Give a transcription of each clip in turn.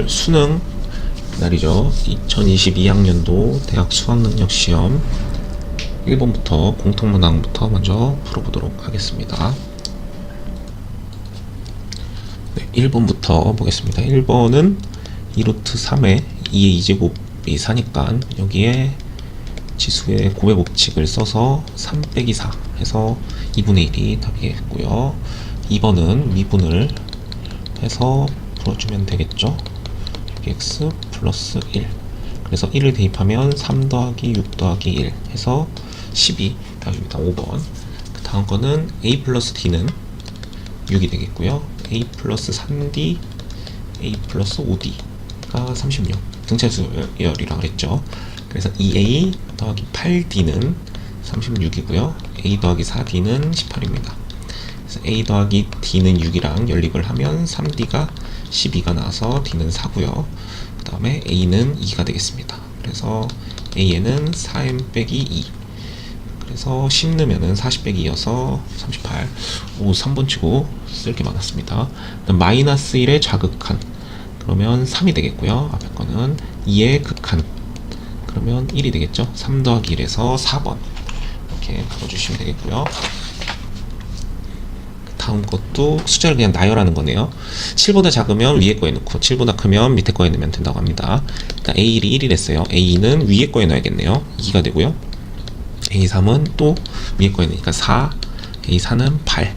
수능 날이죠. 2022학년도 대학 수학능력시험 1번부터 공통문항부터 먼저 풀어보도록 하겠습니다. 네, 1번부터 보겠습니다. 1번은 2루트 3에 2의 2제곱이 4니까 여기에 지수의 곱의 법칙을 써서 3 빼기 4 해서 2분의 1이 답이겠고요. 2번은 미분을 해서 풀어주면 되겠죠. x 플러스 1, 그래서 1을 대입하면 3 더하기 6 더하기 1 해서 12 답입니다. 5번. 그 다음 거는 a 플러스 d는 6이 되겠고요. a 플러스 3d, a 플러스 5d가 36 등차수열이라고 그랬죠. 그래서 2a 더하기 8d는 36이고요. a 더하기 4d는 18입니다. 그래서 a 더하기 d는 6이랑 연립을 하면 3d가 12가 나와서 d는 4고요. 그 다음에 a는 2가 되겠습니다. 그래서 a에는 4m 빼기 2, 그래서 10 넣으면은 40 빼기 2여서 38. 오, 3번 치고 쓸 게 많았습니다. 마이너스 1의 좌극한, 그러면 3이 되겠고요. 앞에 거는 2의 극한, 그러면 1이 되겠죠. 3 더하기 1에서 4번 이렇게 풀어주시면 되겠고요. 다음 것도 숫자를 그냥 나열하는 거네요. 7보다 작으면 위에 거에 넣고 7보다 크면 밑에 거에 넣으면 된다고 합니다. 일단 A1이 1이 됐어요. A는 위에 거에 넣어야겠네요. 2가 되고요. A3은 또 위에 거에 넣으니까 4, A4는 8.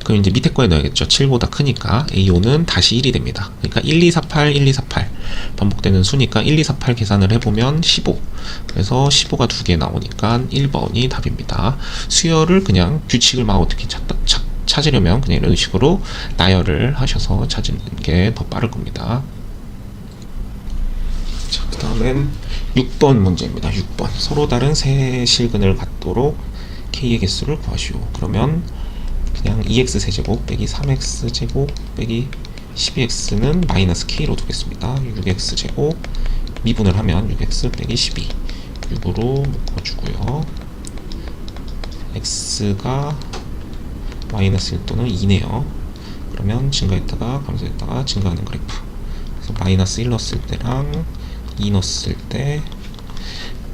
그럼 이제 밑에 거에 넣어야겠죠. 7보다 크니까 A5는 다시 1이 됩니다. 그러니까 1, 2, 4, 8, 1, 2, 4, 8 반복되는 수니까 1, 2, 4, 8 계산을 해보면 15. 그래서 15가 2개 나오니까 1번이 답입니다. 수열을 그냥 규칙을 막 어떻게 찾으려면 그냥 이런 식으로 나열을 하셔서 찾는 게 더 빠를 겁니다. 자, 그 다음엔 6번 문제입니다. 6번. 서로 다른 세 실근을 갖도록 k의 개수를 구하시오. 그러면 그냥 2x 세제곱 빼기 3x 제곱 빼기 12x는 마이너스 k로 두겠습니다. 6x 제곱 미분을 하면 6x 빼기 12 6으로 묶어주고요. x가 마이너스 1 또는 2네요. 그러면 증가했다가 감소했다가 증가하는 그래프. 그래서 마이너스 1 넣었을 때랑 2 넣었을 때,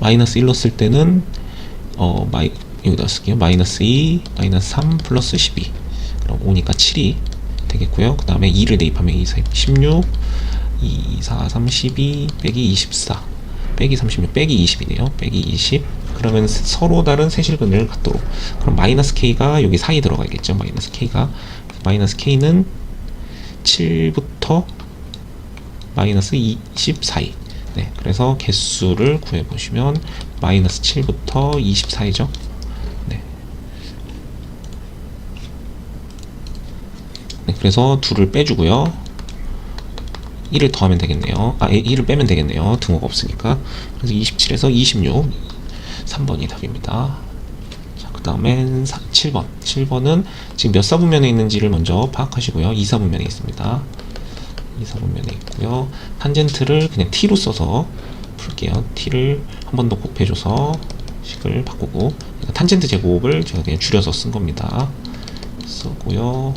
마이너스 1 넣었을 때는 여기다 쓸게요. 마이너스 2, 마이너스 3 플러스 12. 그럼 5니까 7이 되겠고요. 그 다음에 2를 대입하면 2, 16, 2, 4, 3, 12 빼기 24 빼기 36 빼기 20이네요. 빼기 20. 그러면 서로 다른 세실근을 갖도록, 그럼 마이너스 k가 여기 사이 들어가겠죠. 마이너스 k가, 마이너스 k는 7부터 마이너스 20 사이. 네, 그래서 개수를 구해보시면 마이너스 7부터 20 사이죠. 네. 네, 그래서 2를 빼주고요. 1을 더하면 되겠네요. 1을 빼면 되겠네요. 등호가 없으니까. 그래서 27에서 26, 3번이 답입니다. 자, 그 다음엔 7번. 7번은 지금 몇 사분면에 있는지를 먼저 파악하시고요. 2사분면에 있습니다. 2사분면에 있고요. 탄젠트를 그냥 t로 써서 풀게요. t를 한 번 더 곱해줘서 식을 바꾸고, 그러니까 탄젠트 제곱을 제가 그냥 줄여서 쓴 겁니다. 쓰고요.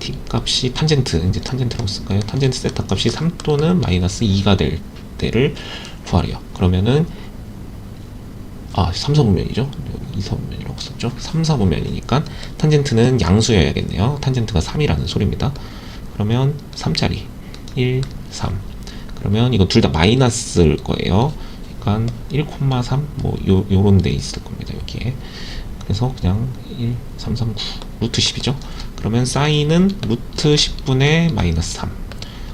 t 값이 탄젠트, 이제 탄젠트라고 쓸까요? 탄젠트 세타 값이 3 또는 마이너스 2가 될 때를 구하래요. 그러면은 3사분면이죠. 2사분면이라고 썼죠. 3사분면이니까 탄젠트는 양수여야겠네요. 탄젠트가 3이라는 소리입니다. 그러면 3짜리 1, 3. 그러면 이거 둘 다 마이너스일 거예요. 그러니까 1,3 뭐 요런 데 있을 겁니다. 여기에. 그래서 그냥 1, 3, 3, 9 루트 10이죠. 그러면 사인은 루트 10분의 마이너스 3,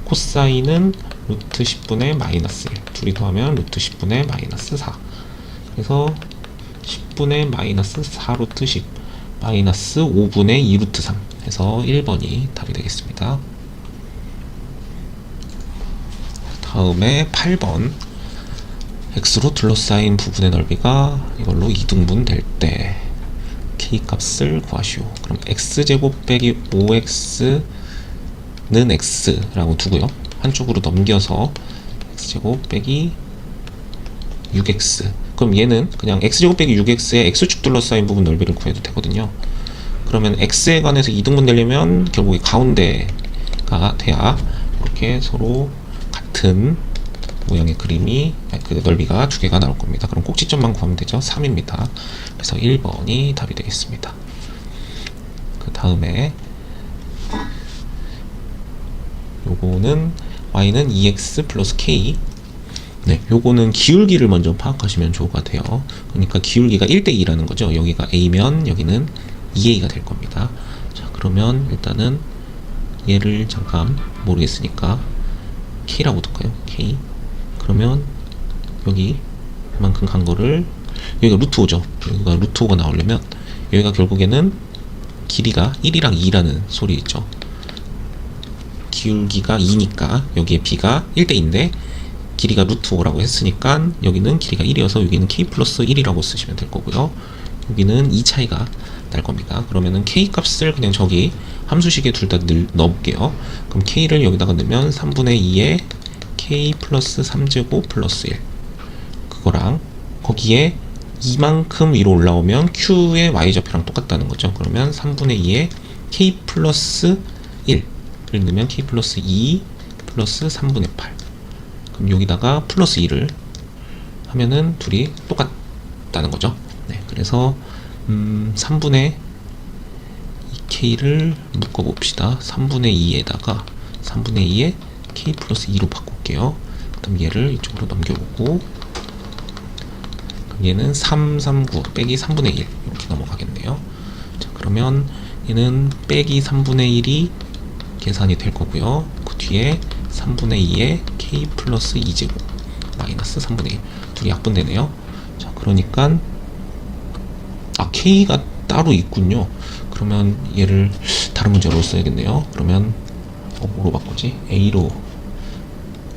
코사인은 루트 10분의 마이너스 1, 둘이 더하면 루트 10분의 마이너스 4. 그래서 10분의 마이너스 4 루트 10 마이너스 5분의 2 루트 3 해서 1번이 답이 되겠습니다. 다음에 8번. x로 둘러싸인 부분의 넓이가 이걸로 2등분 될 때 k 값을 구하시오. 그럼 x제곱 빼기 5x는 x라고 두고요. 한쪽으로 넘겨서 x제곱 빼기 6x. 그럼 얘는 그냥 x제곱 빼기 6x의 x축 둘러싸인 부분 넓이를 구해도 되거든요. 그러면 x에 관해서 2등분 되려면 결국에 가운데가 돼야 이렇게 서로 같은 모양의 그림이 그 넓이가 두 개가 나올 겁니다. 그럼 꼭지점만 구하면 되죠. 3입니다. 그래서 1번이 답이 되겠습니다. 그 다음에 요거는 y는 2x 플러스 k. 네, 요거는 기울기를 먼저 파악하시면 좋을 것 같아요. 그러니까 기울기가 1대2라는 거죠. 여기가 a면 여기는 2a가 될 겁니다. 자, 그러면 일단은 얘를 잠깐 모르겠으니까 k라고 둘까요? k. 그러면 여기 그만큼 간 거를, 여기가 루트 5죠. 여기가 루트 5가 나오려면 여기가 결국에는 길이가 1이랑 2라는 소리 있죠. 기울기가 2니까 여기에 b가 1대2인데 길이가 루트 5라고 했으니까 여기는 길이가 1이어서 여기는 k 플러스 1이라고 쓰시면 될 거고요. 여기는 2 차이가 날 겁니다. 그러면은 k 값을 그냥 저기 함수식에 둘 다 넣을게요. 그럼 k를 여기다가 넣으면 3분의 2에 k 플러스 3제곱 플러스 1, 그거랑 거기에 이만큼 위로 올라오면 q의 y좌표랑 똑같다는 거죠. 그러면 3분의 2에 k 플러스 1을 넣으면 k 플러스 2 플러스 3분의 8. 그럼 여기다가 플러스 2를 하면은 둘이 똑같다는 거죠. 네, 그래서 3분의 2k를 묶어봅시다. 3분의 2에다가 3분의 2에 k 플러스 2로 바꿀게요. 그 다음 얘를 이쪽으로 넘겨보고, 그럼 얘는 339 빼기 3분의 1 이렇게 넘어가겠네요. 자, 그러면 얘는 빼기 3분의 1이 계산이 될 거고요. 그 뒤에 3분의 2에 k 플러스 2제곱 마이너스 3분의 1, 둘이 약분되네요. 자, 그러니까 k가 따로 있군요. 그러면 얘를 다른 문제로 써야겠네요. 그러면 뭐로 바꾸지? a로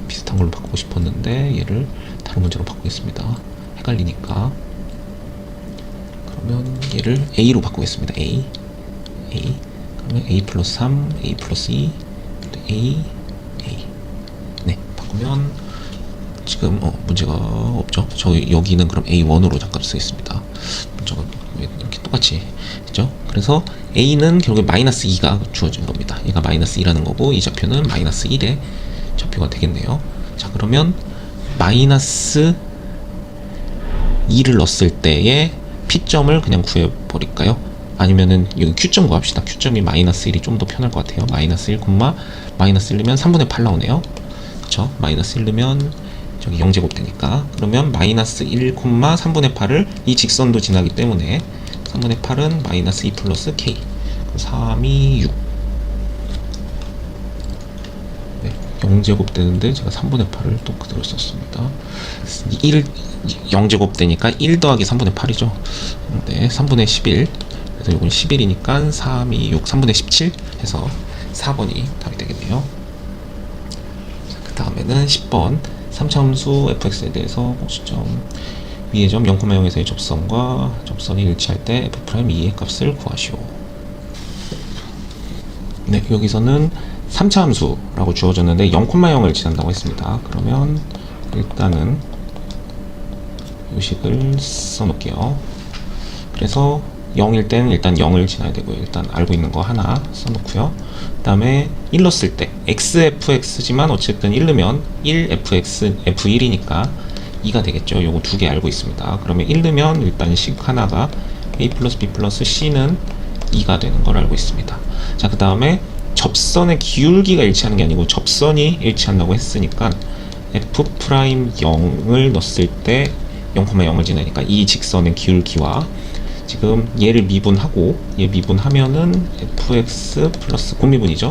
비슷한 걸로 바꾸고 싶었는데 얘를 다른 문제로 바꾸겠습니다. 헷갈리니까. 그러면 얘를 a로 바꾸겠습니다. a. 그러면 a 플러스 3, a 플러스 2, a. 네, 바꾸면 지금 문제가 없죠. 여기는 그럼 a1으로 잠깐 쓰겠습니다. 문제가 왜 이렇게 똑같이 했죠? 그래서 a는 결국에 마이너스 2가 주어진 겁니다. 얘가 마이너스 2라는 거고 이 좌표는 마이너스 1의 좌표가 되겠네요. 자, 그러면 마이너스 2를 넣었을 때의 p점을 그냥 구해버릴까요? 아니면은 여기 q점 구합시다. q점이 마이너스 1이 좀 더 편할 것 같아요. 마이너스 1, 마이너스 1 넣으면 3분의 8 나오네요. 그쵸? 마이너스 1 넣으면 저기 0제곱 되니까, 그러면 마이너스 1, 3분의 8을 이 직선도 지나기 때문에 3분의 8은 마이너스 2 플러스 k, 3이 6. 네, 0제곱 되는데 제가 3분의 8을 또 그대로 썼습니다. 0제곱 되니까 1 더하기 3분의 8이죠. 네, 3분의 11. 그래서 이건 11이니까 3, 2, 6, 3분의 17 해서 4번이 답이 되겠네요. 그 다음에는 10번 3차 함수 fx에 대해서 꼭지점 위의 점 0,0에서의 접선과 접선이 일치할 때 f'2의 값을 구하시오. 네, 여기서는 3차 함수라고 주어졌는데 0,0을 지난다고 했습니다. 그러면 일단은 요식을 써놓을게요. 그래서 0일 때는 일단 0을 지나야 되고요. 일단 알고 있는 거 하나 써놓고요. 그 다음에 1 넣었을 때 xfx지만 어쨌든 1 넣으면 1fx f1이니까 2가 되겠죠. 요거 두 개 알고 있습니다. 그러면 1 넣으면 일단 식 하나가 a 플러스 b 플러스 c는 2가 되는 걸 알고 있습니다. 자, 그 다음에 접선의 기울기가 일치하는 게 아니고 접선이 일치한다고 했으니까 f'0을 넣었을 때 0,0을 지나니까 이 직선의 기울기와 지금 얘를 미분하고 얘 미분하면은 fx 플러스 곱미분이죠.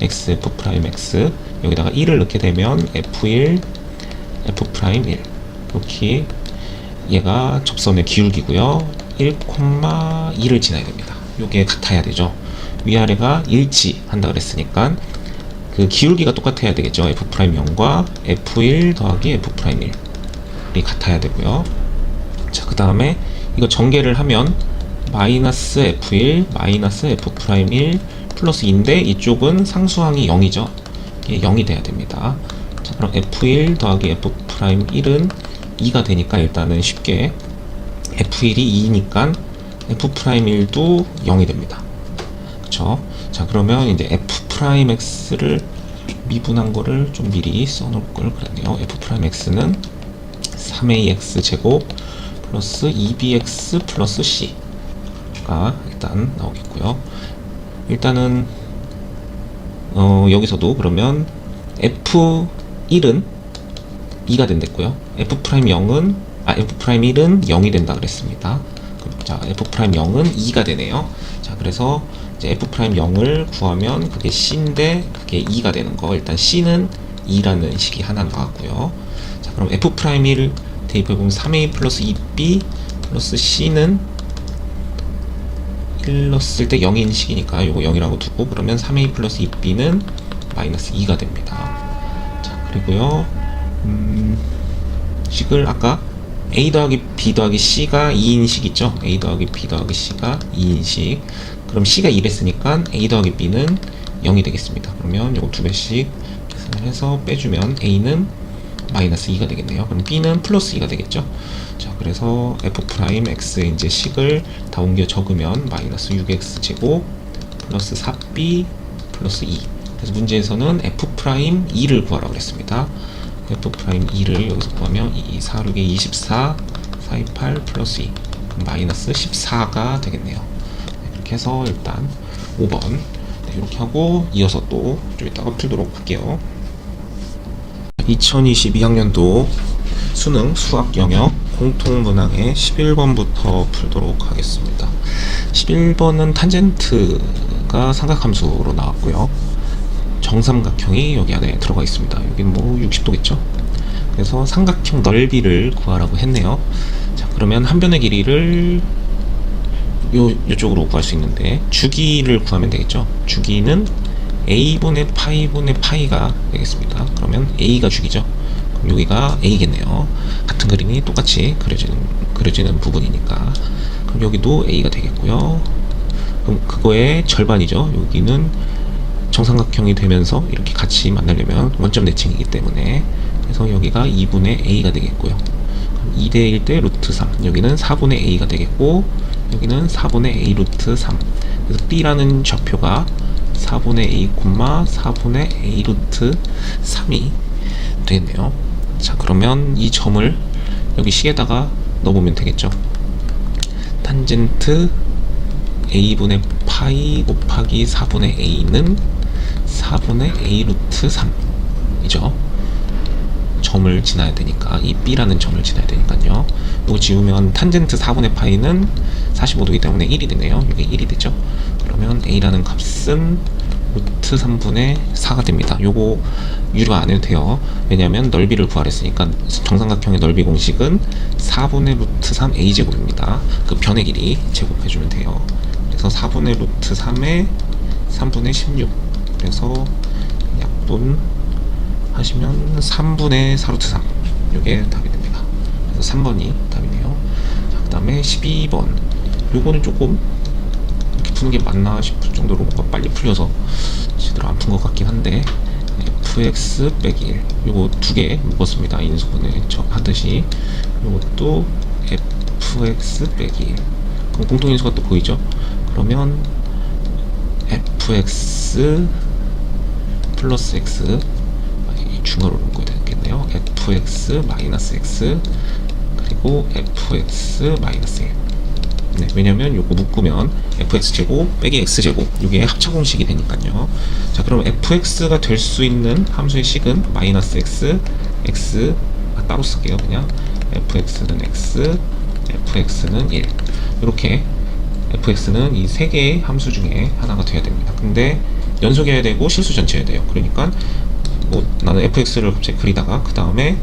x f'(x) 여기다가 1을 넣게 되면 f1 f'1 이렇게 얘가 접선의 기울기고요. 1,2를 지나야 됩니다. 요게 같아야 되죠. 위아래가 일치한다 그랬으니까 그 기울기가 똑같아야 되겠죠. f'0과 f1 더하기 f'1이 같아야 되고요. 자, 그 다음에 이거 전개를 하면 마이너스 f1 마이너스 f'1 플러스 2인데 이쪽은 상수항이 0이죠. 이게 0이 돼야 됩니다. 자, 그럼 f1 더하기 f'1은 2가 되니까 일단은 쉽게 f1이 2니까 f'1도 0이 됩니다. 그쵸? 자, 그러면 이제 f'x를 미분한 거를 좀 미리 써놓을 걸 그랬네요. f'x는 3ax 제곱 플러스 2bx 플러스 c가 일단 나오겠고요. 일단은 여기서도 그러면 f1은 2가 된댔고요. f'0은 f'1은 0이 된다 그랬습니다. 자, f'0은 2가 되네요. 자, 그래서 이제 f'0을 구하면 그게 c인데 그게 2가 되는 거. 일단 c는 2라는 식이 하나 나왔고요. 자, 그럼 f'1 대입해보면 3a 플러스 2b 플러스 c는 1 넣었을 때 0인 식이니까 요거 0이라고 두고, 그러면 3a 플러스 2b는 마이너스 2가 됩니다. 자, 그리고요 식을 아까 a 더하기 b 더하기 c가 2인식 있죠? a 더하기 b 더하기 c가 2인식. 그럼 c가 2랬으니까 a 더하기 b는 0이 되겠습니다. 그러면 요거 두 배씩 계산을 해서 빼주면 a는 마이너스 2가 되겠네요. 그럼 b는 플러스 2가 되겠죠? 자, 그래서 f'x의 이제 식을 다 옮겨 적으면 마이너스 6x 제곱 플러스 4b 플러스 2. 그래서 문제에서는 f'2를 구하라고 그랬습니다. f'2를 여기서 구하면 2, 4, 6에 24, 4, 2, 8 플러스 2. 그럼 마이너스 14가 되겠네요. 네, 이렇게 해서 일단 5번 네, 이렇게 하고 이어서 또 좀 이따가 풀도록 할게요. 2022학년도 수능 수학 영역 공통문항의 11번부터 풀도록 하겠습니다. 11번은 탄젠트가 삼각함수로 나왔고요. 정삼각형이 여기 안에 들어가 있습니다. 여기는 뭐 60도겠죠? 그래서 삼각형 넓이를 구하라고 했네요. 자, 그러면 한 변의 길이를 요쪽으로 구할 수 있는데 주기를 구하면 되겠죠? 주기는 a분의 파이가 되겠습니다. 그러면 a가 주기죠. 그럼 여기가 a겠네요. 같은 그림이 똑같이 그려지는 부분이니까. 그럼 여기도 a가 되겠고요. 그럼 그거의 절반이죠. 여기는 정삼각형이 되면서 이렇게 같이 만나려면 원점 대칭이기 때문에, 그래서 여기가 2분의 a가 되겠고요. 2대 1 대 루트 3, 여기는 4분의 a가 되겠고, 여기는 4분의 a 루트 3. 그래서 b라는 좌표가 4분의 a, 4분의 a 루트 3이 되겠네요. 자, 그러면 이 점을 여기 식에다가 넣어보면 되겠죠. 탄젠트 a분의 파이 곱하기 4분의 a는 4분의 a 루트 3이죠. 점을 지나야 되니까, 이 b라는 점을 지나야 되니까요. 이거 지우면 탄젠트 4분의 파이는 45도이기 때문에 1이 되네요. 이게 1이 되죠. 그러면 a라는 값은 루트 3분의 4가 됩니다. 요거 유료 안 해도 돼요. 왜냐하면 넓이를 구하랬으니까 정삼각형의 넓이 공식은 4분의 루트 3 a제곱입니다. 그 변의 길이 제곱해주면 돼요. 그래서 4분의 루트 3에 3분의 16. 그래서 약분 하시면 3분의 4 루트 3. 요게 답이 됩니다. 그래서 3번이 답이네요. 자, 그 다음에 12번. 요거는 조금 이렇게 푸는 게 맞나 싶을 정도로 뭔가 빨리 풀려서 제대로 안 푼 것 같긴 한데, fx 빼기 1. 요거 두 개 묶었습니다. 인수분해 하듯이. 요것도 fx 빼기 1. 그럼 공통인수가 또 보이죠? 그러면 fx 플러스 x, 중괄호로 묶어야 되겠네요. fx 마이너스 x 그리고 fx 마이너스 1. 네, 왜냐면 요거 묶으면 fx제곱 빼기 x제곱, 요게 합차공식이 되니까요. 자, 그럼 fx가 될 수 있는 함수의 식은 마이너스 x 따로 쓸게요. 그냥 fx는 x, fx는 1. 이렇게 fx는 이 세 개의 함수 중에 하나가 돼야 됩니다. 근데 연속이어야 되고 실수 전체여야 돼요. 그러니까 뭐 나는 fx를 갑자기 그리다가 그 다음에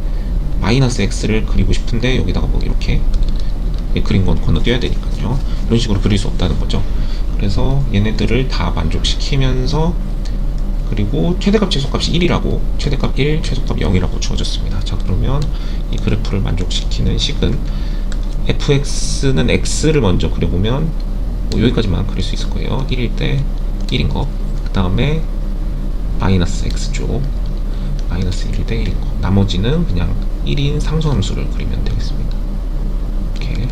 마이너스 x를 그리고 싶은데 여기다가 뭐 이렇게 그린 건 건너뛰어야 되니까요. 이런 식으로 그릴 수 없다는 거죠. 그래서 얘네들을 다 만족시키면서, 그리고 최대값 최소값이 1이라고, 최대값 1, 최소값 0이라고 주어졌습니다. 자, 그러면 이 그래프를 만족시키는 식은 fx는 x를 먼저 그려보면 뭐 여기까지만 그릴 수 있을 거예요. 1일 때 1인 거, 그 다음에 마이너스 x쪽 마이너스 1일 때 1인 거, 나머지는 그냥 1인 상수함수를 그리면 되겠습니다. 이렇게.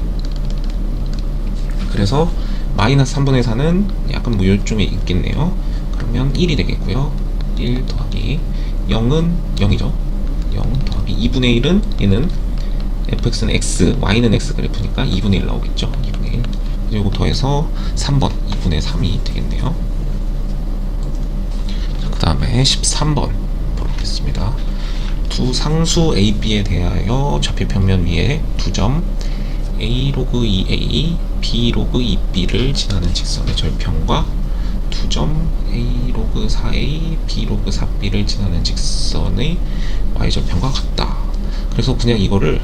그래서 마이너스 3분의 4는 약간 뭐 요쯤에 있겠네요. 그러면 1이 되겠고요. 1 더하기 0은 0이죠. 0 더하기 2분의 1은 얘는 fx는 x, y는 x 그래프니까 2분의 1 나오겠죠. 2분의 1. 그리고 더해서 3번 2분의 3이 되겠네요. 그 다음에 13번 보겠습니다. 두 상수 a, b에 대하여 좌표 평면 위에 두 점 a 로그 2a, b 로그 2b를 지나는 직선의 절편과 두 점 a 로그 4a, b 로그 4b를 지나는 직선의 y절편과 같다. 그래서 그냥 이거를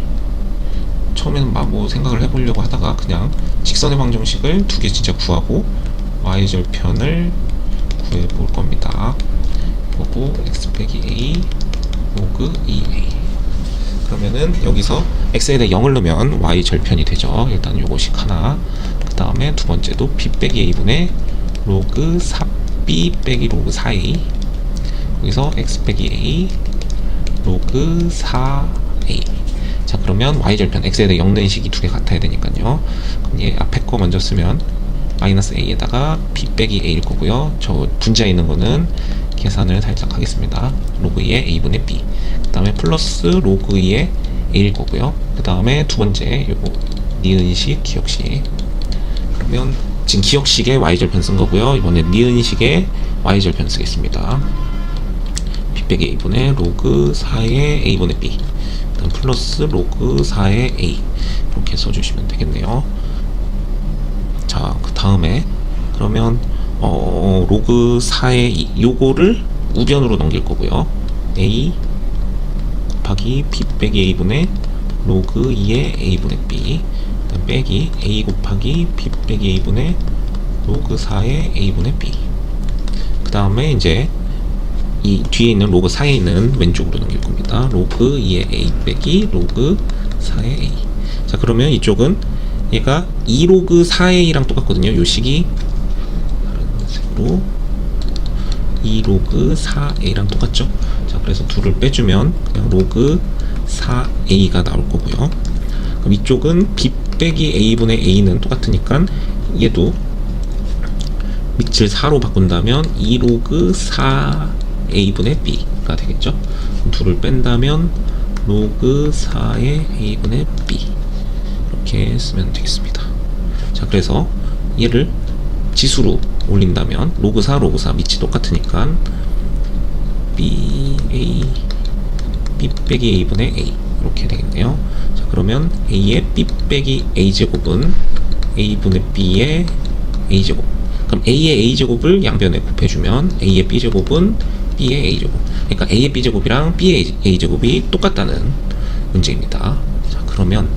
처음에는 뭐 생각을 해보려고 하다가 그냥 직선의 방정식을 두 개 진짜 구하고 y절편을 구해볼 겁니다. 보고 x 빼기 a 로그 2a. 그러면은 여기서 x에 대해 0을 넣으면 y절편이 되죠. 일단 요거식 하나. 그 다음에 두 번째도 b 빼기 a분의 로그 4b 빼기 로그 4a. 여기서 x 빼기 a 로그 4a. 자, 그러면 y절편 x에 대해 0 넣은 식이 두 개 같아야 되니까요. 그럼 얘 앞에 거 먼저 쓰면 마이너스 a에다가 b 빼기 a일 거고요. 저 분자에 있는 거는 계산을 살짝 하겠습니다. 로그 2의 a분의 b. 그 다음에 플러스 로그 2의 a일 거고요. 그 다음에 두 번째 요거 니은식 기억식. 그러면 지금 기억식에 y절편 쓴 거고요. 이번에 니은식에 y절편 쓰겠습니다. b 빼기 a분의 로그 4의 a분의 b. 그다음 플러스 로그 4의 a. 이렇게 써주시면 되겠네요. 자, 그 다음에 그러면 로그 4의 2 요거를 우변으로 넘길 거고요. a 곱하기 b 빼기 a분의 로그 2의 a분의 b. 그다음 빼기 a 곱하기 b 빼기 a분의 로그 4의 a분의 b. 그 다음에 이제 이 뒤에 있는 로그 4에 있는 왼쪽으로 넘길 겁니다. 로그 2의 a 빼기 로그 4의 a. 자, 그러면 이쪽은 얘가 2로그 4a랑 똑같거든요. 요 식이 다른 색으로 2로그 4a랑 똑같죠. 자, 그래서 둘을 빼주면 그냥 로그 4a가 나올 거고요. 그럼 이쪽은 b 빼기 a분의 a는 똑같으니까 얘도 밑을 4로 바꾼다면 2로그 4a분의 b가 되겠죠. 둘을 뺀다면 로그 4의 a분의 b. 이렇게 쓰면 되겠습니다. 자, 그래서 얘를 지수로 올린다면 로그 4, 로그 4 밑이 똑같으니까 b 빼기 a분의 a 이렇게 되겠네요. 자, 그러면 a의 b 빼기 a 제곱은 a분의 b의 a 제곱. 그럼 a의 a 제곱을 양변에 곱해주면 a의 b 제곱은 b의 a 제곱. 그러니까 a의 b 제곱이랑 b의 a 제곱이 똑같다는 문제입니다. 자, 그러면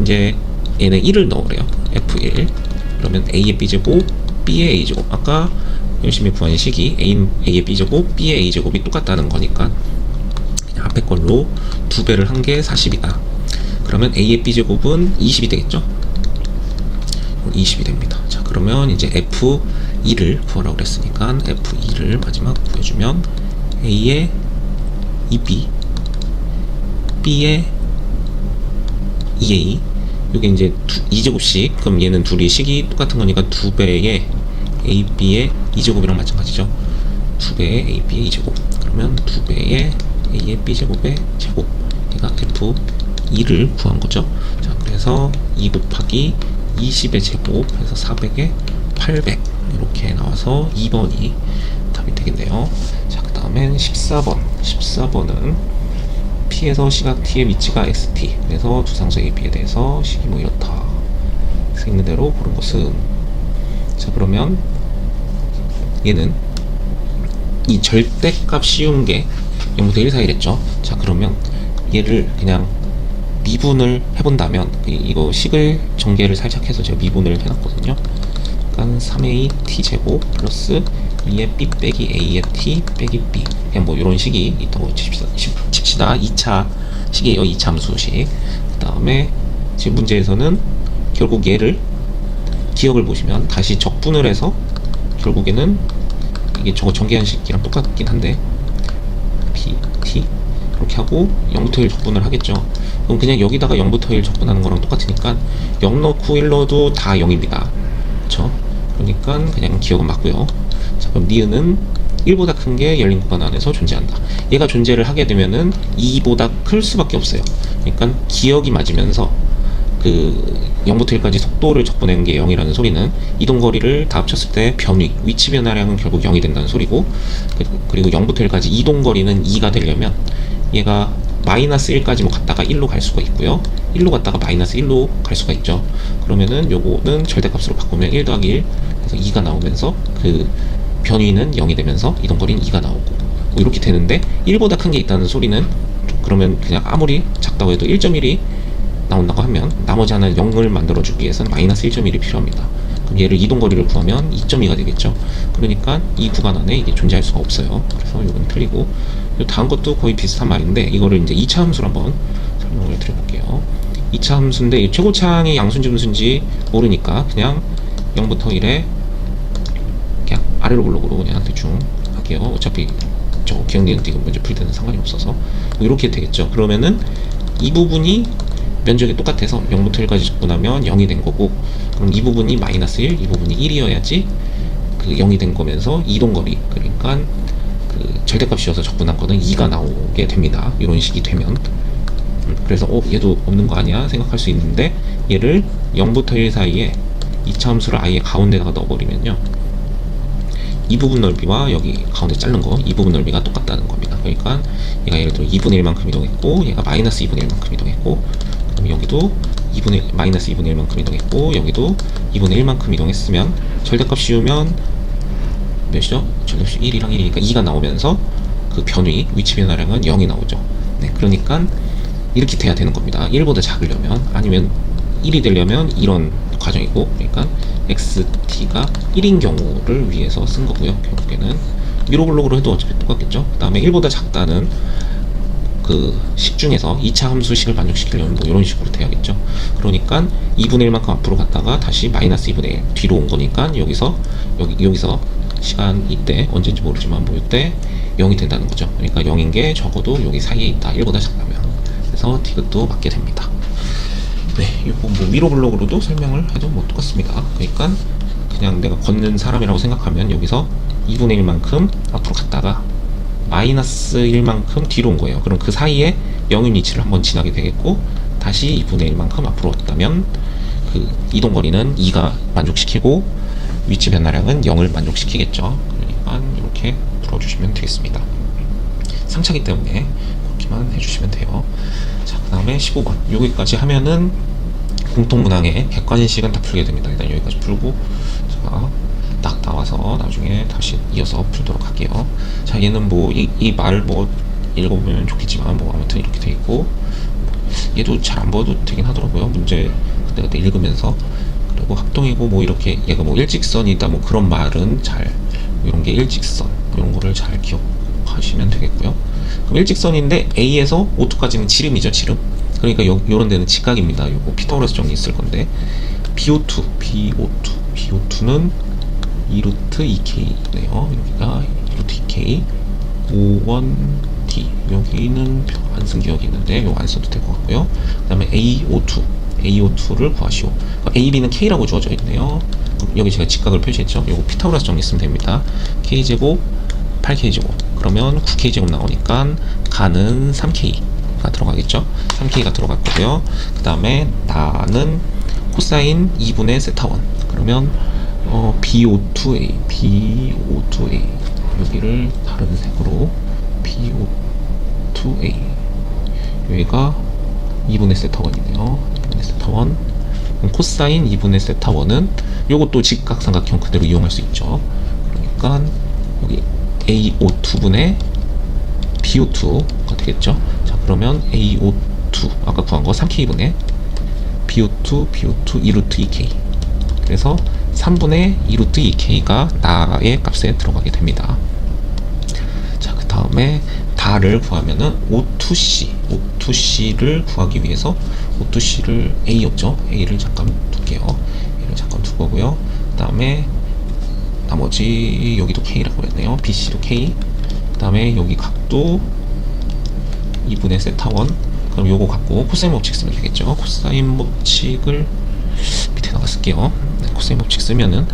이제 얘는 1을 넣으래요. f1. 그러면 a의 b제곱, b의 a제곱. 아까 열심히 구한 식이 a의 b제곱, b의 a제곱이 똑같다는 거니까 그냥 앞에 걸로 2배를 한 게 40이다. 그러면 a의 b제곱은 20이 되겠죠? 20이 됩니다. 자, 그러면 이제 f2를 구하라고 그랬으니까 f2를 마지막 구해주면 a의 2b, b의 2a. 요게 이제 2제곱씩, 그럼 얘는 둘이 식이 똑같은 거니까 2배의 ab의 2제곱이랑 마찬가지죠. 2배의 ab의 2제곱. 그러면 2배의 a의 b제곱의 제곱. 얘가 f2를 구한 거죠. 자, 그래서 2 곱하기 20의 제곱 해서 400에 800 이렇게 나와서 2번이 답이 되겠네요. 자, 그 다음엔 14번은 P에서 시각 T의 위치가 XT. 그래서 두 상수 A, B에 대해서 식이 뭐 이렇다. 있는 대로 고른 것은. 자, 그러면 얘는 이 절대값 씌운 게 0부터 1 사이랬죠. 자, 그러면 얘를 그냥 미분을 해본다면 이거 식을 전개를 살짝 해서 제가 미분을 해놨거든요. 그러니까 3a t제곱 플러스 2의 b 빼기 a의 t 빼기 b. 그냥 뭐 이런 식이 있다고 칩시다. 2차 식이에요. 2차 함수식. 그 다음에 지금 문제에서는 결국 얘를 기억을 보시면 다시 적분을 해서 결국에는 이게 저거 전개한 식이랑 똑같긴 한데 b, t 이렇게 하고 0부터 1 적분을 하겠죠. 그럼 그냥 여기다가 0부터 1 적분하는 거랑 똑같으니까 0 넣고 1 넣어도 다 0입니다. 그쵸? 그러니까 그냥 기억은 맞고요. 자, 그럼 니은은 1보다 큰 게 열린 구간 안에서 존재한다. 얘가 존재를 하게 되면은 2보다 클 수밖에 없어요. 그러니까 기억이 맞으면서 그 0부터 1까지 속도를 적분한 게 0이라는 소리는 이동거리를 다 합쳤을 때 변위, 위치 변화량은 결국 0이 된다는 소리고, 그리고 0부터 1까지 이동거리는 2가 되려면 얘가 마이너스 1까지 뭐 갔다가 1로 갈 수가 있고요. 1로 갔다가 마이너스 1로 갈 수가 있죠. 그러면은 요거는 절대값으로 바꾸면 1 더하기 1 해서 2가 나오면서 그 변위는 0이 되면서 이동거리는 2가 나오고 뭐 이렇게 되는데, 1보다 큰 게 있다는 소리는 그러면 그냥 아무리 작다고 해도 1.1이 나온다고 하면 나머지 하나는 0을 만들어주기 위해서는 마이너스 1.1이 필요합니다. 그럼 얘를 이동거리를 구하면 2.2가 되겠죠. 그러니까 이 구간 안에 이게 존재할 수가 없어요. 그래서 이건 틀리고, 요 다음 것도 거의 비슷한 말인데 이거를 이제 2차 함수로 한번 설명을 드려볼게요. 2차 함수인데 최고차항이 양수인지 음수인지 모르니까 그냥 0부터 1에 그냥 아래로 블록으로 그냥 대충 할게요. 어차피 저 기억니은 띄고 먼저 풀 때는 상관이 없어서 이렇게 되겠죠. 그러면은 이 부분이 면적이 똑같아서 0부터 1까지 접근하면 0이 된 거고, 그럼 이 부분이 마이너스 1, 이 부분이 1이어야지 그 0이 된 거면서 이동거리, 그러니까 그 절대값이어서 적분한 거는 2가 나오게 됩니다. 이런 식이 되면. 그래서 얘도 없는 거 아니야 생각할 수 있는데, 얘를 0부터 1 사이에 2차 함수를 아예 가운데다가 넣어버리면요, 이 부분 넓이와 여기 가운데 자른 거, 이 부분 넓이가 똑같다는 겁니다. 그러니까 얘가 예를 들어 2분의 1만큼 이동했고, 얘가 마이너스 2분의 1만큼 이동했고, 그럼 여기도 마이너스 2분의 1만큼 이동했고, 여기도 2분의 1만큼 이동했으면 절대값 씌우면 몇이죠? 절대값 1이랑 1이니까 2가 나오면서 그 변위, 위치 변화량은 0이 나오죠. 네, 그러니까 이렇게 돼야 되는 겁니다. 1보다 작으려면, 아니면 1이 되려면 이런 과정이고, 그러니까 xt가 1인 경우를 위해서 쓴 거고요. 결국에는 미로 블록으로 해도 어차피 똑같겠죠. 그 다음에 1보다 작다는 그 식 중에서 2차 함수식을 만족시키려면 뭐 이런 식으로 돼야겠죠. 그러니까 2분의 1만큼 앞으로 갔다가 다시 마이너스 2분의 1 뒤로 온 거니까 여기서 시간 이때 언제인지 모르지만 뭐 이때 0이 된다는 거죠. 그러니까 0인 게 적어도 여기 사이에 있다. 1보다 작다면. 그래서 디귿도 맞게 됩니다. 네, 이거 뭐 미로 블록으로도 설명을 해도 뭐 똑같습니다. 그러니까 그냥 내가 걷는 사람이라고 생각하면 여기서 2분의 1만큼 앞으로 갔다가 마이너스 1만큼 뒤로 온 거예요. 그럼 그 사이에 0인 위치를 한번 지나게 되겠고, 다시 2분의 1만큼 앞으로 왔다면 그 이동거리는 2가 만족시키고 위치 변화량은 0을 만족시키겠죠. 그러니까 이렇게 풀어주시면 되겠습니다. 3차기 때문에 그렇게만 해주시면 돼요. 자, 그 다음에 15번 여기까지 하면은 공통문항의 객관식은 다 풀게 됩니다. 일단 여기까지 풀고 자, 딱 나와서 나중에 다시 이어서 풀도록 할게요. 자, 얘는 뭐 이 말 뭐 읽어보면 좋겠지만 뭐 아무튼 이렇게 돼 있고, 얘도 잘 안 봐도 되긴 하더라고요. 문제 그때 읽으면서. 그리고 합동이고 뭐 이렇게 얘가 뭐 일직선이다 뭐 그런 말은 잘, 이런 게 일직선 이런 거를 잘 기억하시면 되겠고요. 그럼 일직선인데 A에서 O2까지는 지름이죠, 지름. 그러니까 요런 데는 직각입니다. 요거 피타고라스 정리 있을 건데, BO2는 2루트 2K네요. 여기가 2루트 2K, O1D, 여기는 안 쓴 기억이 있는데 요거 안 써도 될 것 같고요. 그 다음에 AO2를 구하시오. AB는 K라고 주어져 있네요. 여기 제가 직각을 표시했죠. 요거 피타고라스 정리 쓰면 됩니다. K제곱 8K제곱 그러면 9K제곱 나오니까 가는 3K가 들어가겠죠. 3K가 들어갈 거고요. 그 다음에 나는 코사인 2분의 세타1 그러면 BO2A 여기를 다른 색으로 BO2A, 여기가 2분의 세타1이네요. 2분의 세타1. 코사인 2분의 세타1은 요것도 직각삼각형 그대로 이용할 수 있죠. 그러니까 여기 AO2분의 BO2가 되겠죠. 자, 그러면 AO2 아까 구한 거 3K분의 BO2 2루트 2K, 그래서 3분의 2루트 2K가 나의 값에 들어가게 됩니다. 자, 그 다음에 다를 구하면은 O2C를 구하기 위해서 O2C를 A였죠. A를 잠깐 둘게요. A를 잠깐 두 거고요. 그 다음에 나머지 여기도 K라고 했네요. BC도 K. 그 다음에 여기 각도 2분의 세타1. 그럼 요거 갖고 코사인 법칙 쓰면 되겠죠. 코사인 법칙을 밑에다가 쓸게요. 네, 코사인 법칙 쓰면은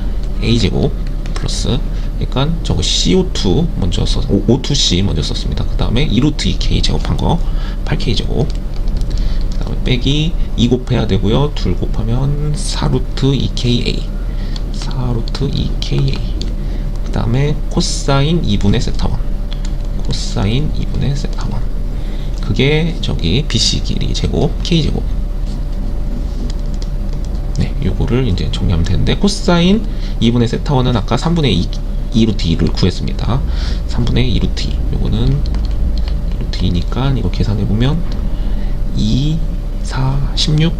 A제곱 플러스 그러니까 저거 CO2 먼저 O2C 먼저 썼습니다. 그 다음에 2루트 2K 제곱한 거 8K 제곱. 그 다음에 빼기 2 곱해야 되고요. 2 곱하면 4루트 2KA. 4루트 2KA. 그 다음에 코사인 2분의 세타 1. 코사인 2분의 세타 1. 그게 저기 BC 길이 제곱 K 제곱. 네, 요거를 이제 정리하면 되는데, 코사인 2분의 세타 1은 아까 3분의 2루트 2를 구했습니다. 3분의 2루트 2. 요거는 2루트 2니까 이거 계산해보면 2, 4, 16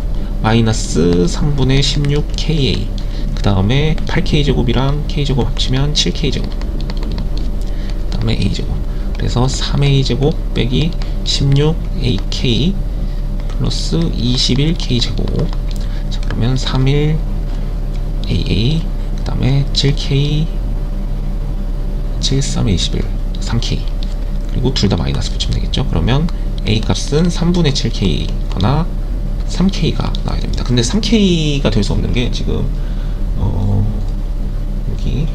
마이너스 3분의 16 KA. 그 다음에 8K 제곱이랑 K 제곱 합치면 7K 제곱. 그 다음에 A 제곱. 그래서 3A 제곱 빼기 16AK 플러스 21K 제곱. 자, 그러면 31AA. 그 다음에 7K 73, 21, 3K. 그리고 둘 다 마이너스 붙이면 되겠죠. 그러면 A 값은 3분의 7K거나 3K가 나와야 됩니다. 근데 3K가 될 수 없는 게 지금 여기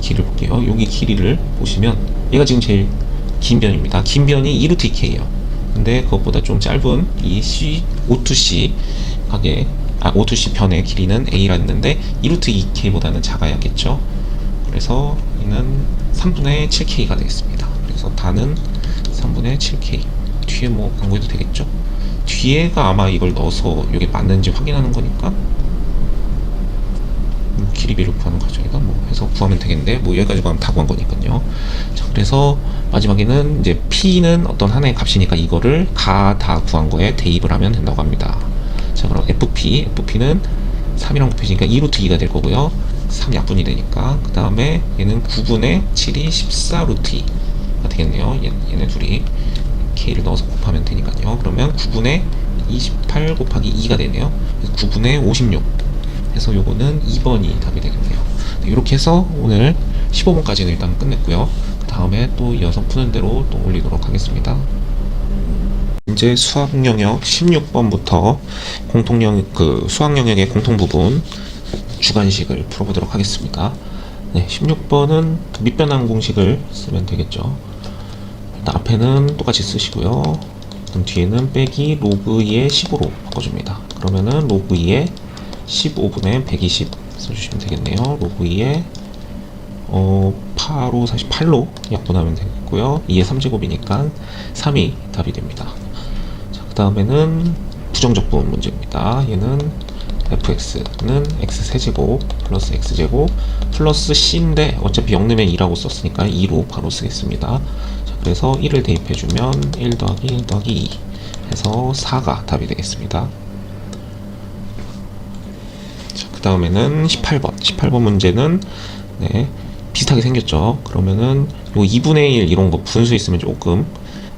길을 볼게요. 여기 길이를 보시면 얘가 지금 제일 긴 변입니다. 긴 변이 2루트 2K예요. 근데 그것보다 좀 짧은 이 O2C 가게 O2C 변의 길이는 A라 했는데 2루트 2K보다는 작아야겠죠. 그래서 얘는 3분의 7K가 되겠습니다. 그래서 다는 3분의 7K. 뒤에 뭐 광고해도 되겠죠? 뒤에가 아마 이걸 넣어서 이게 맞는지 확인하는 거니까 길이비를 구하는 과정이다 뭐 해서 구하면 되겠는데, 뭐 여기까지 구하면 다 구한 거니까요. 자, 그래서 마지막에는 이제 P는 어떤 하나의 값이니까 이거를 다 구한 거에 대입을 하면 된다고 합니다. 자, 그럼 FP는 3이랑 곱해지니까 2루트 2가 될 거고요. 3 약분이 되니까. 그 다음에 얘는 9분의 7이 14루트 2가 되겠네요. 얘네 둘이 K를 넣어서 곱하면 되니까요. 그러면 9분의 28 곱하기 2가 되네요. 9분의 56 해서 요거는 2번이 답이 되겠네요. 이렇게 해서 오늘 15번까지는 일단 끝냈고요. 그 다음에 또 이어서 푸는 대로 또 올리도록 하겠습니다. 이제 수학 영역 16번부터 수학 영역의 공통 부분 주관식을 풀어보도록 하겠습니다. 네, 16번은 밑변환 공식을 쓰면 되겠죠. 일단 앞에는 똑같이 쓰시고요. 그럼 뒤에는 빼기 로그 2의 15로 바꿔줍니다. 그러면은 로그 2의 15분의 120 써주시면 되겠네요. 로그 2의 8로 48로 약분하면 되겠고요. 2의 3제곱이니까 3이 답이 됩니다. 자, 그 다음에는 부정적 부분 문제입니다. 얘는 fx는 x3제곱 플러스 x제곱 플러스 c인데 어차피 0 넣으면 2라고 썼으니까 2로 바로 쓰겠습니다. 자, 그래서 1을 대입해주면 1 더하기 1 더하기 2 해서 4가 답이 되겠습니다. 그 다음에는 18번 문제는 네, 비슷하게 생겼죠. 그러면은 요 2분의 1 이런 거 분수 있으면 조금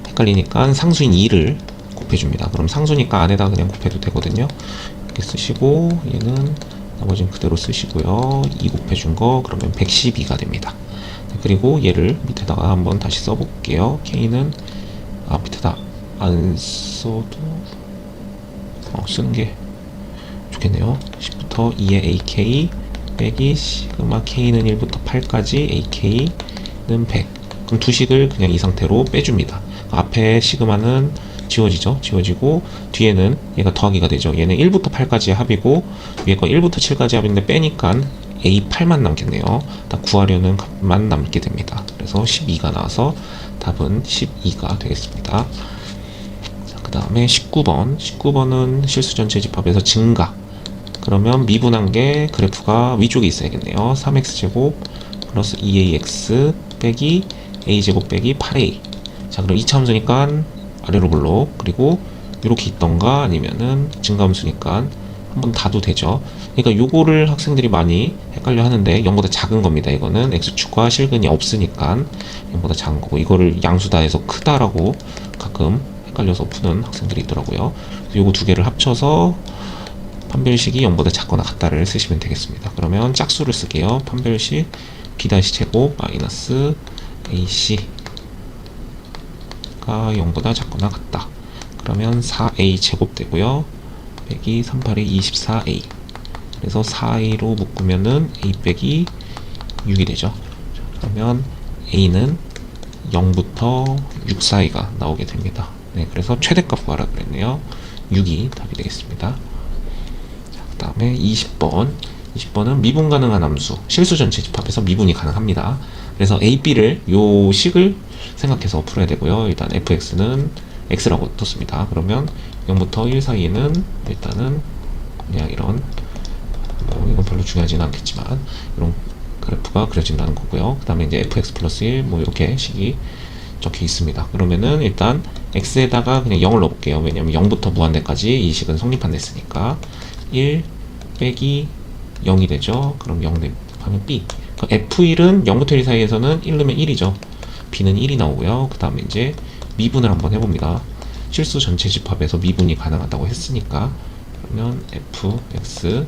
헷갈리니까 상수인 2를 곱해줍니다. 그럼 상수니까 안에다 그냥 곱해도 되거든요. 이렇게 쓰시고 얘는 나머지는 그대로 쓰시고요. 2 곱해준 거 그러면 112가 됩니다. 네, 그리고 얘를 밑에다가 한번 다시 써볼게요. K는 밑에다 안 써도 쓰는 게 좋겠네요. 10부터 2의 AK 빼기 시그마 K는 1부터 8까지 AK는 100. 그럼 두 식을 그냥 이 상태로 빼줍니다. 앞에 시그마는 지워지고 뒤에는 얘가 더하기가 되죠. 얘는 1부터 8까지 합이고 위에 거 1부터 7까지 합인데 빼니까 A8만 남겠네요. 딱 구하려는 값만 남게 됩니다. 그래서 12가 나와서 답은 12가 되겠습니다. 그 다음에 19번은 실수 전체 집합에서 증가. 그러면 미분한 게 그래프가 위쪽에 있어야겠네요. 3x제곱 플러스 2ax 빼기 a제곱 빼기 8a. 자, 그럼 2차함수니까 아래로 블록, 그리고 이렇게 있던가 아니면은 증가함수니까 한번 다도 되죠. 그러니까 요거를 학생들이 많이 헷갈려 하는데 0보다 작은 겁니다. 이거는 x축과 실근이 없으니까 0보다 작은 거고, 이거를 양수다 해서 크다라고 가끔 헷갈려서 푸는 학생들이 있더라고요. 요거 두 개를 합쳐서 판별식이 0보다 작거나 같다를 쓰시면 되겠습니다. 그러면 짝수를 쓸게요. 판별식 b-제곱 마이너스 ac가 0보다 작거나 같다. 그러면 4a 제곱 되고요. 빼기 3, 8이 24a. 그래서 4a로 묶으면은 a 빼기 6이 되죠. 그러면 A는 0부터 6 사이가 나오게 됩니다. 네, 그래서 최대값 구하라 그랬네요. 6이 답이 되겠습니다. 그 다음에 20번은 미분 가능한 함수, 실수 전체 집합에서 미분이 가능합니다. 그래서 A, B를 요 식을 생각해서 풀어야 되고요. 일단 fx는 x라고 뒀습니다. 그러면 0부터 1 사이에는 일단은 그냥 이런 이건 별로 중요하지는 않겠지만 이런 그래프가 그려진다는 거고요. 그 다음에 이제 fx 플러스 1 이렇게 식이 적혀 있습니다. 그러면은 일단 x에다가 그냥 0을 넣어볼게요. 왜냐면 0부터 무한대까지 이 식은 성립 안 됐으니까 1 빼기 0이 되죠. 그럼 0 대입하면 b. f1은 0부터 1 사이에서는 1 넣으면 1이죠. b는 1이 나오고요. 그 다음에 이제 미분을 한번 해봅니다. 실수 전체 집합에서 미분이 가능하다고 했으니까 그러면 fx